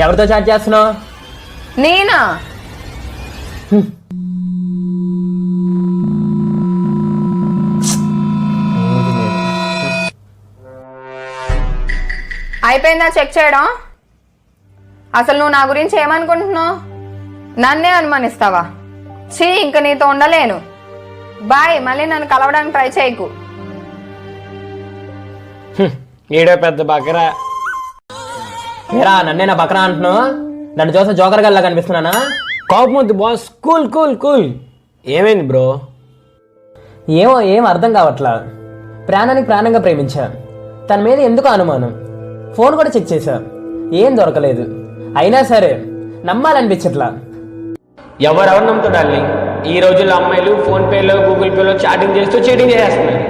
ఎవరితో చాట్ చేస్తున్నావు? నేనా? అయిపోయిందా చెక్ చేయడం? అసలు నువ్వు నా గురించి ఏమనుకుంటున్నావు? నన్నే అనుమానిస్తావా? చీ, ఇంక నీతో ఉండలేను. బాయ్. మళ్ళీ నన్ను కలవడానికి ట్రై చేయకు. ఈడో పెద్ద బకరా. ఏరా, నన్నేనా బకరా అంటున్నావు? నన్ను చూస్తే జోకర్ గల్లా కనిపిస్తున్నానా? కోపం వద్దు బాస్, కూల్ కూల్ కూల్. ఏమైంది బ్రో? ఏం అర్థం కావట్లా. ప్రాణానికి ప్రాణంగా ప్రేమించా, తన మీద ఎందుకు అనుమానం? ఫోన్ కూడా చెక్ చేశా, ఏం దొరకలేదు. అయినా సరే నమ్మాలనిపించట్లా. ఎవరెవరు నమ్ముతాడు డార్లింగ్? ఈ రోజుల్లో అమ్మాయిలు ఫోన్ పేలో గూగుల్ పేలో చాటింగ్ చేస్తూ చీటింగ్ చేసేస్తున్నారు.